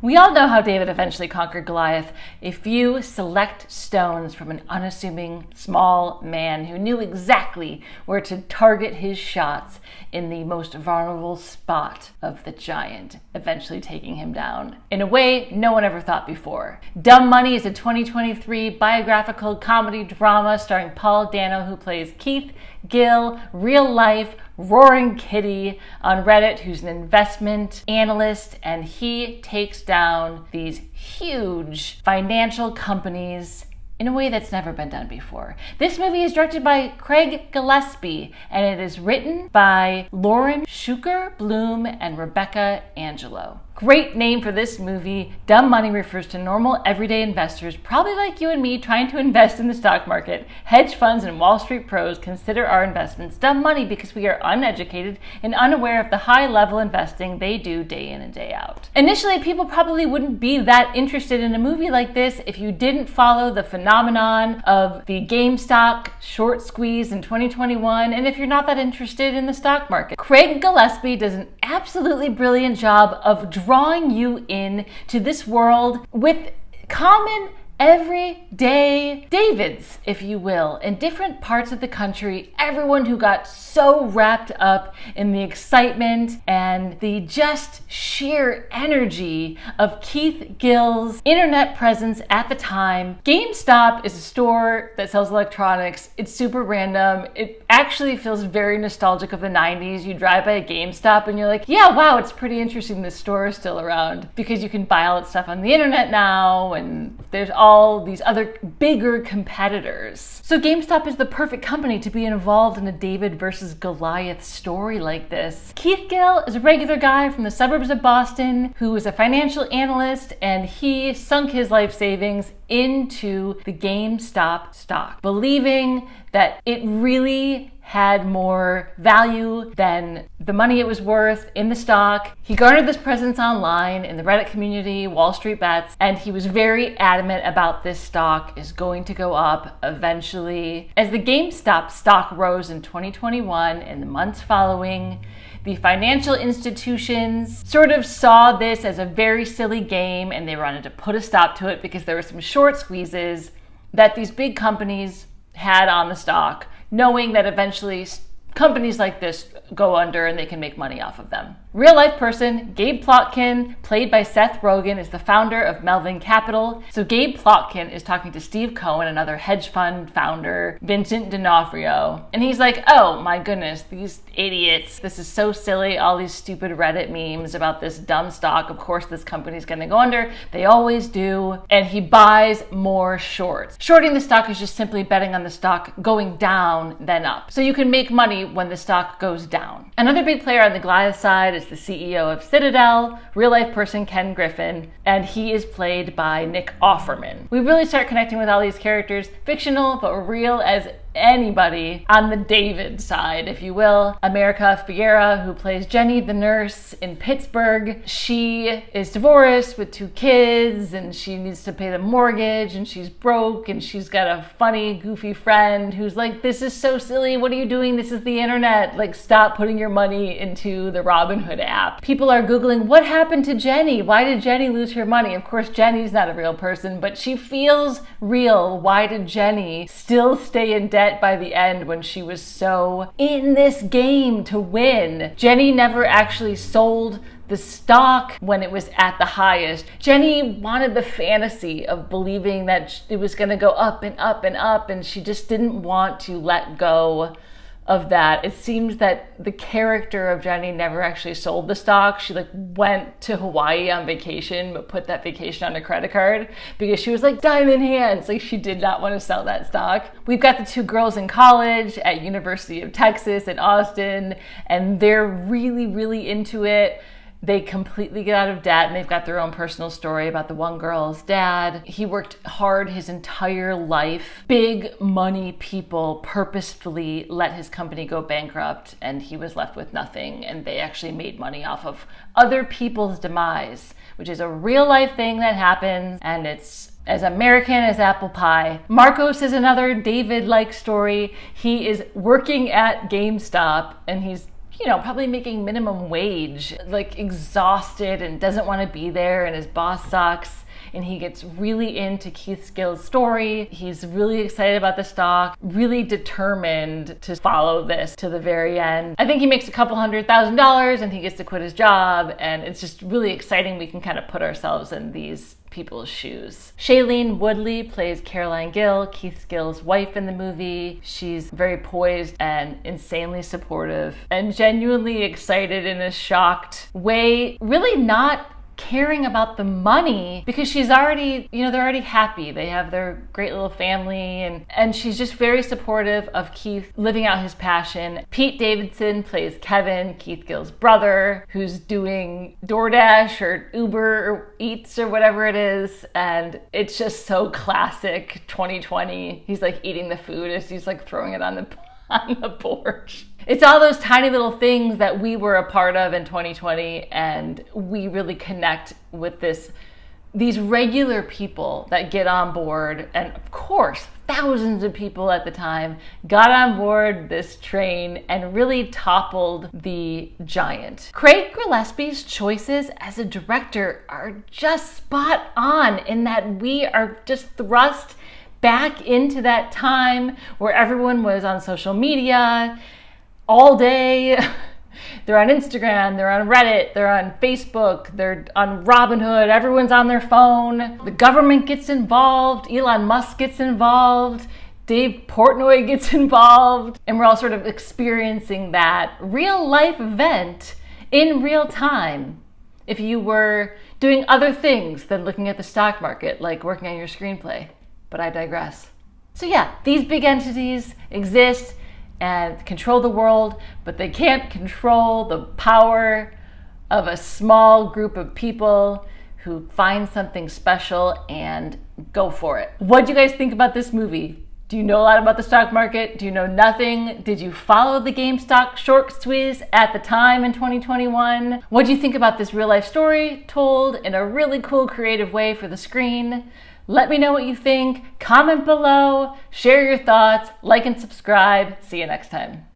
We all know how David eventually conquered Goliath, a few select stones from an unassuming small man who knew exactly where to target his shots in the most vulnerable spot of the giant, eventually taking him down in a way no one ever thought before. Dumb Money is a 2023 biographical comedy drama starring Paul Dano, who plays Keith Gill, real life roaring kitty on Reddit, who's an investment analyst, and he takes down these huge financial companies in a way that's never been done before. This movie is directed by Craig Gillespie, and it is written by Lauren Schuker, Blum, and Rebecca Angelo. Great name for this movie. Dumb Money refers to normal, everyday investors, probably like you and me, trying to invest in the stock market. Hedge funds and Wall Street pros consider our investments dumb money because we are uneducated and unaware of the high-level investing they do day in and day out. Initially, people probably wouldn't be that interested in a movie like this if you didn't follow the phenomenon of the GameStop short squeeze in 2021, and if you're not that interested in the stock market. Craig Gillespie does an absolutely brilliant job of drawing you in to this world with common everyday Davids, if you will, in different parts of the country. Everyone who got so wrapped up in the excitement and the just sheer energy of Keith Gill's internet presence at the time. GameStop is a store that sells electronics. It's super random. It actually feels very nostalgic of the 90s. You drive by a GameStop and you're like, yeah, wow, it's pretty interesting this store is still around, because you can buy all that stuff on the internet now, and there's all these other bigger competitors. So GameStop is the perfect company to be involved in a David versus Goliath story like this. Keith Gill is a regular guy from the suburbs of Boston who is a financial analyst, and he sunk his life savings into the GameStop stock, believing that it really had more value than the money it was worth in the stock. He garnered this presence online in the Reddit community, Wall Street Bets, and he was very adamant about this stock is going to go up eventually. As the GameStop stock rose in 2021 and the months following, the financial institutions sort of saw this as a very silly game, and they wanted to put a stop to it because there were some short squeezes that these big companies had on the stock, knowing that eventually companies like this go under and they can make money off of them. Real life person, Gabe Plotkin, played by Seth Rogen, is the founder of Melvin Capital. So Gabe Plotkin is talking to Steve Cohen, another hedge fund founder, Vincent D'Onofrio, and he's like, oh my goodness, these idiots, this is so silly, all these stupid Reddit memes about this dumb stock, of course this company's gonna go under, they always do, and he buys more shorts. Shorting the stock is just simply betting on the stock going down then up. So you can make money when the stock goes down. Another big player on the Goliath side is the CEO of Citadel, real life person Ken Griffin, and he is played by Nick Offerman. We really start connecting with all these characters, fictional but real as anybody on the David side, if you will. America Ferrera, who plays Jenny the nurse in Pittsburgh. She is divorced with 2 kids and she needs to pay the mortgage and she's broke, and she's got a funny, goofy friend who's like, this is so silly, what are you doing? This is the internet. Like, stop putting your money into the Robinhood app. People are Googling, what happened to Jenny? Why did Jenny lose her money? Of course, Jenny's not a real person, but she feels real. Why did Jenny still stay in debt by the end when she was so in this game to win? Jenny never actually sold the stock when it was at the highest. Jenny wanted the fantasy of believing that it was going to go up and up and up, and she just didn't want to let go of that. It seems that the character of Jenny never actually sold the stock. She went to Hawaii on vacation, but put that vacation on a credit card because she was like diamond hands. She did not want to sell that stock. We've got the 2 girls in college at University of Texas in Austin, and they're really, really into it. They completely get out of debt, and they've got their own personal story about the one girl's dad. He worked hard his entire life. Big money people purposefully let his company go bankrupt, and he was left with nothing, and they actually made money off of other people's demise, which is a real life thing that happens, and it's as American as apple pie. Marcos is another David-like story. He is working at GameStop, and he's probably making minimum wage, like exhausted and doesn't want to be there, and his boss sucks. And he gets really into Keith Gill's story. He's really excited about the stock, really determined to follow this to the very end. I think he makes a couple $100,000 and he gets to quit his job. And it's just really exciting. We can kind of put ourselves in these people's shoes. Shailene Woodley plays Caroline Gill, Keith Gill's wife in the movie. She's very poised and insanely supportive and genuinely excited in a shocked way, really not caring about the money, because she's already, they're already happy. They have their great little family, and she's just very supportive of Keith living out his passion. Pete Davidson plays Kevin, Keith Gill's brother, who's doing DoorDash or Uber or Eats or whatever it is, and it's just so classic 2020. He's like eating the food as he's like throwing it on the porch. It's all those tiny little things that we were a part of in 2020, and we really connect with these regular people that get on board. And of course, thousands of people at the time got on board this train and really toppled the giant. Craig Gillespie's choices as a director are just spot on in that we are just thrust back into that time where everyone was on social media all day. They're on Instagram, they're on Reddit, they're on Facebook, they're on Robinhood, everyone's on their phone. The government gets involved, Elon Musk gets involved, Dave Portnoy gets involved, and we're all sort of experiencing that real life event in real time. If you were doing other things than looking at the stock market, like working on your screenplay. But I digress. So yeah, these big entities exist and control the world, but they can't control the power of a small group of people who find something special and go for it. What do you guys think about this movie? Do you know a lot about the stock market? Do you know nothing? Did you follow the GameStop short squeeze at the time in 2021? What do you think about this real life story told in a really cool, creative way for the screen? Let me know what you think. Comment below, share your thoughts, like and subscribe. See you next time.